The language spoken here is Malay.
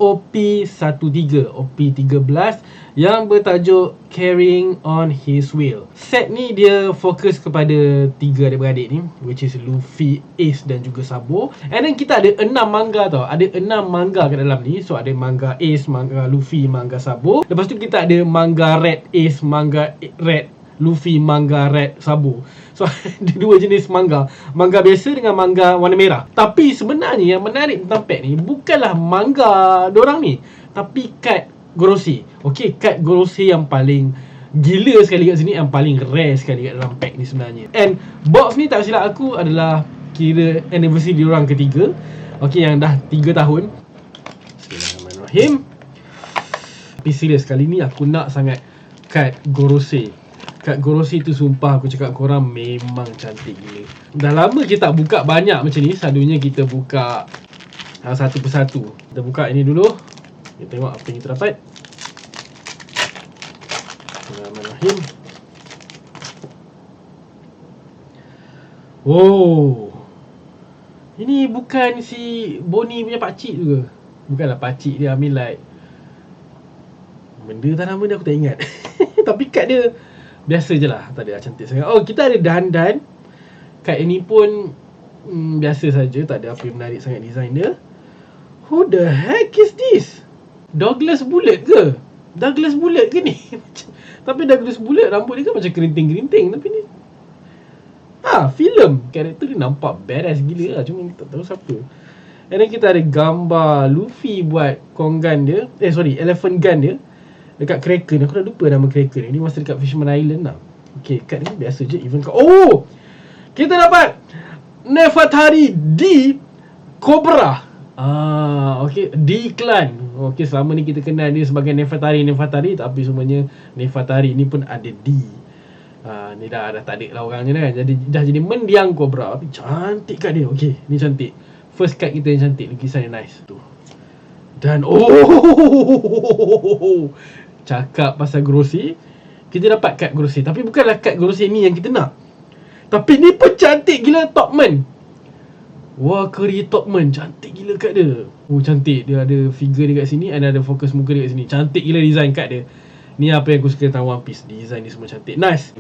OP13 yang bertajuk Carrying on His Will. Set ni dia fokus kepada 3 adik-beradik ni, which is Luffy, Ace dan juga Sabo. And then kita ada 6 manga tau. Ada 6 manga kat dalam ni. So ada manga Ace, manga Luffy, manga Sabo. Lepas tu kita ada manga Red Ace, manga Red Luffy, manga Red Sabo. So ada 2 jenis manga. Manga biasa dengan manga warna merah. Tapi sebenarnya yang menarik tentang pack ni bukanlah manga dorang ni, tapi kad Gorosei. Okay, kad Gorosei yang paling gila sekali kat sini, yang paling rare sekali kat dalam pack ni sebenarnya. And box ni tak silap aku adalah kira anniversary diorang ketiga. Okay, yang dah 3 tahun. Bismillahirrahmanirrahim. Tapi serius, kali ni aku nak sangat kad Gorosei. Kad Gorosei tu sumpah aku cakap korang memang cantik gila. Dah lama kita tak buka banyak macam ni. Selalunya kita buka satu persatu. Kita buka ini dulu. Kita tengok apa yang kita dapat. Bismillahirrahmanirrahim. Oh, ini bukan si Bonnie punya pakcik tu ke? Bukanlah pakcik dia, I mean like benda tak nama dia aku tak ingat. Tapi kad dia biasa je lah, tak ada cantik sangat. Oh, kita ada dandan. Kad ini pun biasa saja, tak ada apa yang menarik sangat design dia. Who the heck is this? Douglas Bullet ke? Douglas Bullet ke ni? Tapi Douglas Bullet rambut dia kan macam kerinting-kerinting. Tapi ni filem. Karakter dia nampak badass gila lah. Cuma kita tak tahu siapa. And then kita ada gambar Luffy buat Kongan dia. Elephant Gun dia dekat Kraken. Aku dah lupa nama Kraken. Ini masa dekat Fisherman Island lah. Okay, kad ni biasa je. Even oh, kita dapat Nefertari D Cobra. Okay, D-Clan. Okay, selama ni kita kenal dia sebagai Nefertari, tapi semuanya Nefertari ni pun ada D. Ni dah tak ada lah orangnya kan. Jadi dah jadi mendiang Cobra. Tapi cantik kat dia. Okay, ni cantik. First card kita yang cantik. Lukisan yang nice tu. Dan cakap pasal Gorosei, kita dapat kad Gorosei. Tapi bukanlah kad Gorosei ni yang kita nak. Tapi ni pun cantik gila, Topman. Wakari Topman. Cantik gila kad dia. Oh, cantik. Dia ada figure dia kat sini, and ada fokus muka dia kat sini. Cantik gila design kad dia. Ni apa yang aku suka tentang One Piece. Design ni semua cantik. Nice.